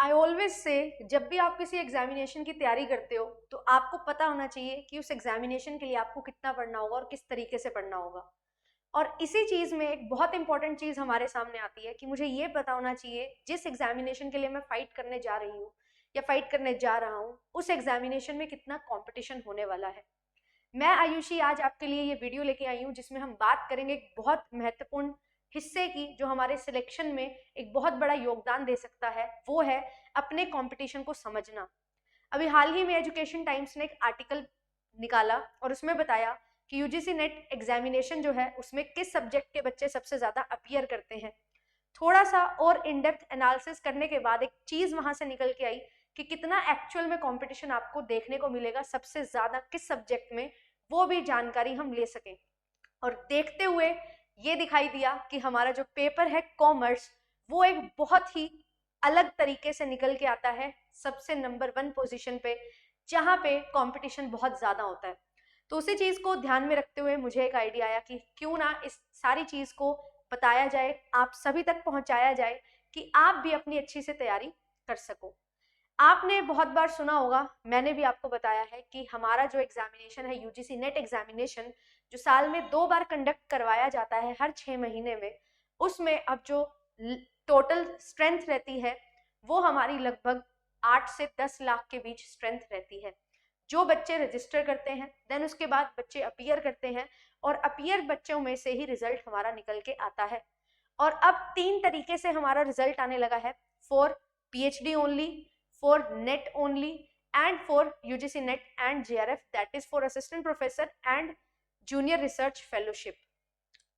I always say जब भी आप किसी एग्जामिनेशन की तैयारी करते हो तो आपको पता होना चाहिए कि उस एग्जामिनेशन के लिए आपको कितना पढ़ना होगा और किस तरीके से पढ़ना होगा। और इसी चीज़ में एक बहुत इंपॉर्टेंट चीज़ हमारे सामने आती है कि मुझे ये पता होना चाहिए जिस एग्जामिनेशन के लिए मैं फाइट करने जा रही हूँ या फाइट करने जा रहा हूँ उस एग्जामिनेशन में कितना कॉम्पिटिशन होने वाला है। मैं आयुषी आज आपके लिए ये वीडियो लेके आई हूँ जिसमें हम बात करेंगे एक बहुत महत्वपूर्ण हिस्से की जो हमारे सिलेक्शन में एक बहुत बड़ा योगदान दे सकता है, वो है अपने कंपटीशन को समझना। अभी हाल ही में एजुकेशन टाइम्स ने एक आर्टिकल निकाला और उसमें बताया कि यूजीसी नेट एग्जामिनेशन जो है उसमें किस सब्जेक्ट के बच्चे सबसे ज़्यादा अपीयर करते हैं। थोड़ा सा और इन डेप्थ एनालिसिस करने के बाद एक चीज़ वहाँ से निकल के आई कि कितना एक्चुअल में कंपटीशन आपको देखने को मिलेगा सबसे ज़्यादा किस सब्जेक्ट में, वो भी जानकारी हम ले सकें। और देखते हुए ये दिखाई दिया कि हमारा जो पेपर है कॉमर्स वो एक बहुत ही अलग तरीके से निकल के आता है सबसे नंबर 1 पोजीशन पे, जहाँ पे कंपटीशन बहुत ज़्यादा होता है। तो उसी चीज़ को ध्यान में रखते हुए मुझे एक आइडिया आया कि क्यों ना इस सारी चीज़ को बताया जाए, आप सभी तक पहुँचाया जाए कि आप भी अपनी अच्छी से तैयारी कर सको। आपने बहुत बार सुना होगा, मैंने भी आपको बताया है कि हमारा जो एग्जामिनेशन है यूजीसी नेट एग्जामिनेशन जो साल में 2 बार कंडक्ट करवाया जाता है हर 6 महीने में, उसमें अब जो टोटल स्ट्रेंथ रहती है वो हमारी लगभग 8 से 10 लाख के बीच स्ट्रेंथ रहती है। जो बच्चे रजिस्टर करते हैं देन उसके बाद बच्चे अपीयर करते हैं और अपीयर बच्चों में से ही रिजल्ट हमारा निकल के आता है। और अब 3 तरीके से हमारा रिजल्ट आने लगा है, for PhD only, for net only and for UGC net and JRF, that is for assistant professor and junior research fellowship।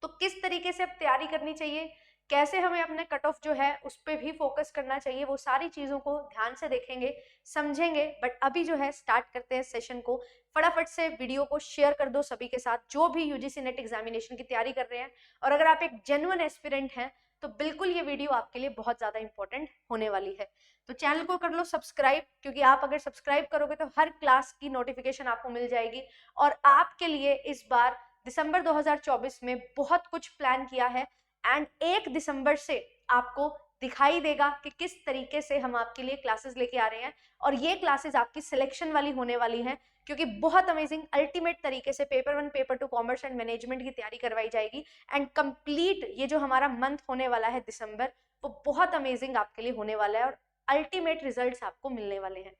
तो किस तरीके से अब तैयारी करनी चाहिए, कैसे हमें अपने कट ऑफ जो है उस पर भी फोकस करना चाहिए, वो सारी चीज़ों को ध्यान से देखेंगे समझेंगे। बट अभी जो है स्टार्ट करते हैं सेशन को। फटाफट से वीडियो को शेयर कर दो सभी के साथ जो भी यूजीसी नेट एग्जामिनेशन की तैयारी कर रहे हैं। और अगर आप एक जेन्युइन एस्पिरेंट हैं तो बिल्कुल ये वीडियो आपके लिए बहुत ज़्यादा इंपॉर्टेंट होने वाली है। तो चैनल को कर लो सब्सक्राइब, क्योंकि आप अगर सब्सक्राइब करोगे तो हर क्लास की नोटिफिकेशन आपको मिल जाएगी। और आपके लिए इस बार दिसंबर 2024 में बहुत कुछ प्लान किया है एंड 1 दिसंबर से आपको दिखाई देगा कि किस तरीके से हम आपके लिए क्लासेस लेके आ रहे हैं। और ये क्लासेस आपकी सिलेक्शन वाली होने वाली हैं, क्योंकि बहुत अमेजिंग अल्टीमेट तरीके से paper 1 paper 2 commerce and management की तैयारी करवाई जाएगी। एंड कंप्लीट ये जो हमारा मंथ होने वाला है दिसंबर, वो बहुत अमेजिंग आपके लिए होने वाला है और अल्टीमेट रिजल्ट्स आपको मिलने वाले हैं।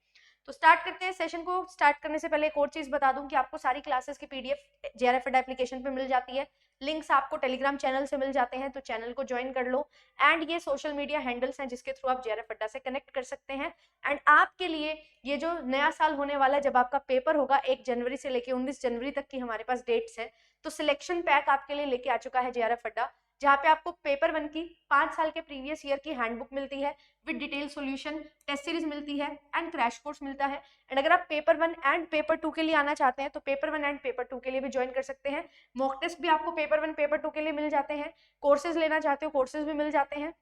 तो स्टार्ट करते हैं सेशन को। स्टार्ट करने से पहले एक और चीज़ बता दूं कि आपको सारी क्लासेस की पीडीएफ जेआरएफ एप्लीकेशन पे मिल जाती है। लिंक्स आपको टेलीग्राम चैनल से मिल जाते हैं, तो चैनल को ज्वाइन कर लो। एंड ये सोशल मीडिया हैंडल्स हैं जिसके थ्रू आप जेआरएफ अड्डा से कनेक्ट कर सकते हैं। एंड आपके लिए ये जो नया साल होने वाला है, जब आपका पेपर होगा 1 जनवरी से लेकर 19 जनवरी तक की हमारे पास डेट्स है, तो सिलेक्शन पैक आपके लिए लेके आ चुका है जेआरएफ अड्डा, जहाँ पे आपको पेपर 1 की 5 साल के प्रीवियस ईयर की हैंडबुक मिलती है with detail solution, test series मिलती है एंड क्रैश कोर्स मिलता है। एंड अगर आप पेपर 1 एंड पेपर 2 के लिए आना चाहते हैं तो पेपर 1 एंड पेपर 2 के लिए भी ज्वाइन कर सकते हैं। मॉक टेस्ट भी आपको पेपर 1 पेपर 2 के लिए मिल जाते हैं। कोर्सेज लेना चाहते हो कोर्सेज भी मिल जाते हैं।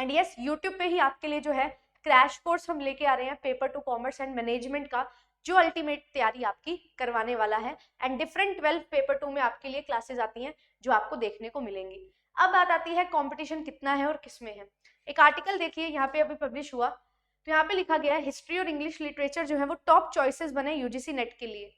एंड यस, यूट्यूब पे ही आपके लिए जो है क्रैश कोर्स हम लेके आ रहे हैं पेपर 2 कॉमर्स एंड मैनेजमेंट का, जो अल्टीमेट तैयारी आपकी करवाने वाला है। एंड डिफरेंट 12 पेपर 2 में आपके लिए क्लासेस आती हैं जो आपको देखने को मिलेंगी। अब बात आती है कंपटीशन कितना है और किस में है। एक आर्टिकल देखिए यहाँ पे अभी पब्लिश हुआ, तो यहाँ पे लिखा गया है हिस्ट्री और इंग्लिश लिटरेचर जो है वो टॉप चॉइसेस बने यूजीसी नेट के लिए।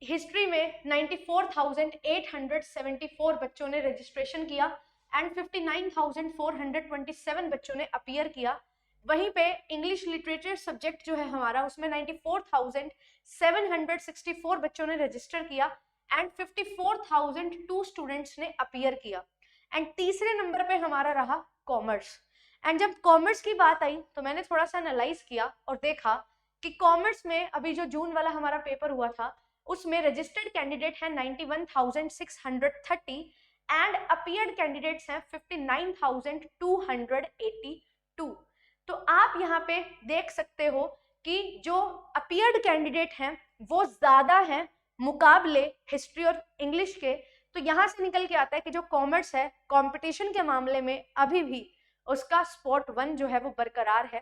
हिस्ट्री में 94,874 बच्चों ने रजिस्ट्रेशन किया एंड 59,427 बच्चों ने अपीयर किया। वहीं पे इंग्लिश लिटरेचर सब्जेक्ट जो है हमारा, उसमें 94,764 बच्चों ने रजिस्टर किया एंड 54,002 स्टूडेंट्स ने अपीयर किया। एंड तीसरे नंबर पे हमारा रहा कॉमर्स। एंड जब कॉमर्स की बात आई तो मैंने थोड़ा सा एनालाइज किया और देखा कि कॉमर्स में अभी जो जून वाला हमारा पेपर हुआ था उसमें रजिस्टर्ड कैंडिडेट है 91,630 एंड अपीयर्ड कैंडिडेट्स हैं 59,282। तो आप यहाँ पे देख सकते हो कि जो अपीयर्ड कैंडिडेट हैं वो ज्यादा हैं मुकाबले हिस्ट्री और इंग्लिश के। तो यहाँ से निकल के आता है कि जो कॉमर्स है कंपटीशन के मामले में अभी भी उसका स्पॉट 1 जो है वो बरकरार है।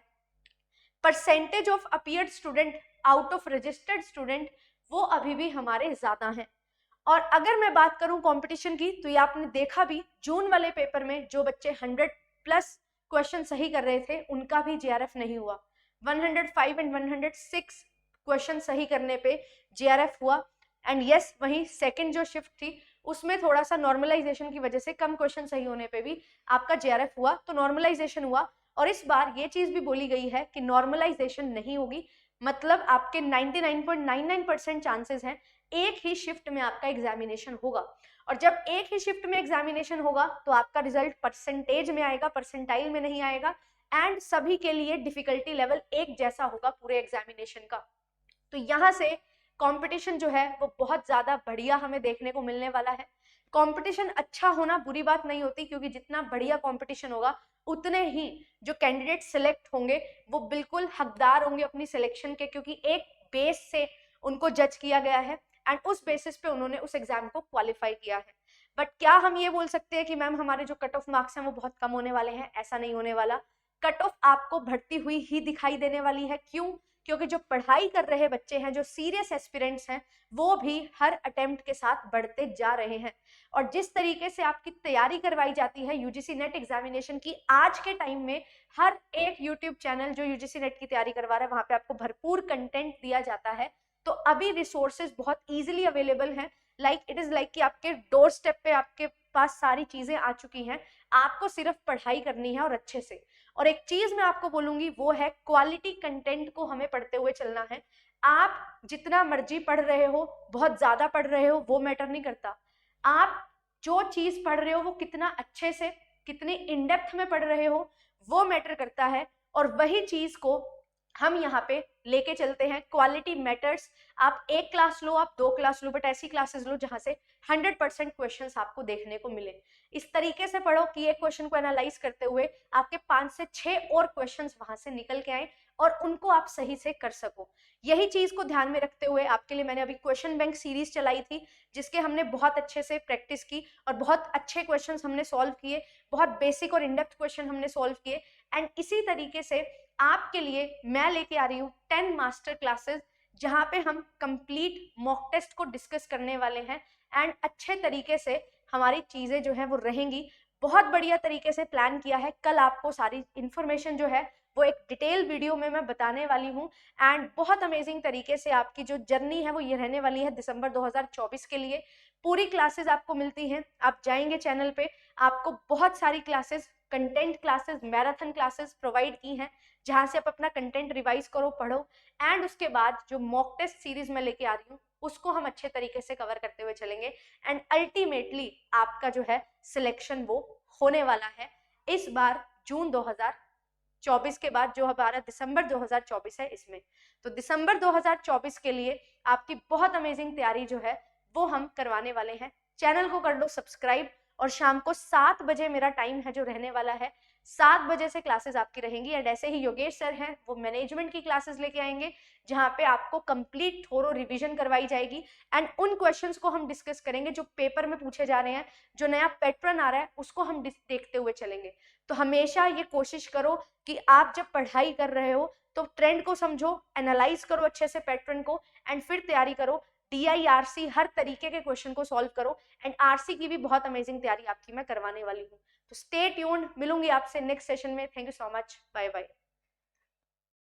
Percentage of appeared student out of registered student वो अभी भी हमारे ज्यादा हैं। और अगर मैं बात करूं कंपटीशन की, तो ये आपने देखा भी जून वाले पेपर में जो बच्चे 100+ क्वेश्चन सही कर रहे थे उनका भी जेआरएफ नहीं हुआ। 105 एंड 106 क्वेश्चन सही करने पे JRF हुआ। एंड यस, वहीं सेकंड जो शिफ्ट थी उसमें थोड़ा सा नॉर्मलाइजेशन की वजह से कम क्वेश्चन सही होने पे भी आपका JRF हुआ, तो नॉर्मलाइजेशन हुआ। और इस बार ये चीज भी बोली गई है कि नॉर्मलाइजेशन नहीं होगी, मतलब आपके 99.99% चांसेस हैं एक ही शिफ्ट में आपका एग्जामिनेशन होगा। और जब एक ही शिफ्ट में एग्जामिनेशन होगा तो आपका रिजल्ट परसेंटेज में आएगा, परसेंटाइल में नहीं आएगा। एंड सभी के लिए डिफिकल्टी लेवल एक जैसा होगा पूरे एग्जामिनेशन का। तो यहाँ से कंपटीशन जो है वो बहुत ज्यादा बढ़िया हमें देखने को मिलने वाला है। कंपटीशन अच्छा होना बुरी बात नहीं होती, क्योंकि जितना बढ़िया कंपटीशन होगा उतने ही जो कैंडिडेट सिलेक्ट होंगे वो बिल्कुल हकदार होंगे अपनी सिलेक्शन के, क्योंकि एक बेस से उनको जज किया गया है एंड उस बेसिस पे उन्होंने उस एग्जाम को क्वालिफाई किया है। बट क्या हम ये बोल सकते हैं कि मैम हमारे जो कट ऑफ मार्क्स हैं वो बहुत कम होने वाले हैं? ऐसा नहीं होने वाला। कट ऑफ आपको बढ़ती हुई ही दिखाई देने वाली है। क्यों? क्योंकि जो पढ़ाई कर रहे बच्चे हैं, जो सीरियस एस्पिरेंट्स हैं, वो भी हर अटेम्प्ट के साथ बढ़ते जा रहे हैं। और जिस तरीके से आपकी तैयारी करवाई जाती है यूजीसी नेट एग्जामिनेशन की, आज के टाइम में हर एक यूट्यूब चैनल जो यूजीसी नेट की तैयारी करवा रहा है वहां पे आपको भरपूर कंटेंट दिया जाता है। तो अभी रिसोर्सेज बहुत इजीली अवेलेबल हैं, इट इज लाइक कि आपके डोर स्टेप पे आपके पास सारी चीजें आ चुकी हैं, आपको सिर्फ पढ़ाई करनी है और अच्छे से। और एक चीज मैं आपको बोलूंगी वो है क्वालिटी कंटेंट को हमें पढ़ते हुए चलना है। आप जितना मर्जी पढ़ रहे हो, बहुत ज्यादा पढ़ रहे हो, वो मैटर नहीं करता। आप जो चीज पढ़ रहे हो वो कितना अच्छे से, कितने इन डेप्थ में पढ़ रहे हो, वो मैटर करता है। और वही चीज को हम यहाँ पे लेके चलते हैं। Quality matters. आप एक क्लास लो, आप 2 क्लास लो, बट ऐसी क्लासेस लो जहां से 100% क्वेश्चंस आपको देखने को मिले। इस तरीके से पढ़ो कि एक क्वेश्चन को एनालाइज करते हुए आपके 5 से 6 और क्वेश्चंस वहां से निकल के आए और उनको आप सही से कर सको। यही चीज को ध्यान में रखते हुए आपके लिए मैंने अभी क्वेश्चन बैंक सीरीज चलाई थी, जिसके हमने बहुत अच्छे से प्रैक्टिस की और बहुत अच्छे क्वेश्चंस हमने सॉल्व किए, बहुत बेसिक और इनडेप्थ क्वेश्चन हमने सॉल्व किए। एंड इसी तरीके से आपके लिए मैं लेके आ रही हूँ 10 मास्टर क्लासेस, जहाँ पे हम कंप्लीट मॉक टेस्ट को डिस्कस करने वाले हैं। एंड अच्छे तरीके से हमारी चीजें जो है वो रहेंगी। बहुत बढ़िया तरीके से प्लान किया है। कल आपको सारी इंफॉर्मेशन जो है वो एक डिटेल वीडियो में मैं बताने वाली हूँ। एंड बहुत अमेजिंग तरीके से आपकी जो जर्नी है वो ये रहने वाली है दिसंबर 2024 के लिए। पूरी क्लासेस आपको मिलती हैं, आप जाएंगे चैनल पे, आपको बहुत सारी classes, content classes, marathon classes provide की हैं, जहां से आप अपना कंटेंट रिवाइज करो, पढ़ो। एंड उसके बाद जो मॉक टेस्ट सीरीज में लेके आ रही हूँ उसको हम अच्छे तरीके से कवर करते हुए चलेंगे। एंड अल्टीमेटली आपका जो है सिलेक्शन वो होने वाला है इस बार जून 2024 के बाद, जो हमारा दिसंबर 2024 है इसमें। तो दिसंबर 2024 के लिए आपकी बहुत अमेजिंग तैयारी जो है वो हम करवाने वाले हैं। चैनल को कर लो सब्सक्राइब। और शाम को 7 बजे मेरा टाइम है जो रहने वाला है, 7 बजे से क्लासेस आपकी रहेंगी। एंड ऐसे ही योगेश सर हैं, वो मैनेजमेंट की क्लासेस लेके आएंगे, जहाँ पे आपको कंप्लीट थोरो रिवीजन करवाई जाएगी। एंड उन क्वेश्चंस को हम डिस्कस करेंगे जो पेपर में पूछे जा रहे हैं, जो नया पैटर्न आ रहा है उसको हम देखते हुए चलेंगे। तो हमेशा ये कोशिश करो कि आप जब पढ़ाई कर रहे हो तो ट्रेंड को समझो, एनालाइज करो अच्छे से पैटर्न को, एंड फिर तैयारी करो। DIRC हर तरीके के क्वेश्चन को सॉल्व करो। एंड RC की भी बहुत अमेजिंग तैयारी आपकी मैं करवाने वाली हूँ। तो स्टे ट्यून्ड, मिलूंगी आपसे नेक्स्ट सेशन में। Thank you so much, bye bye.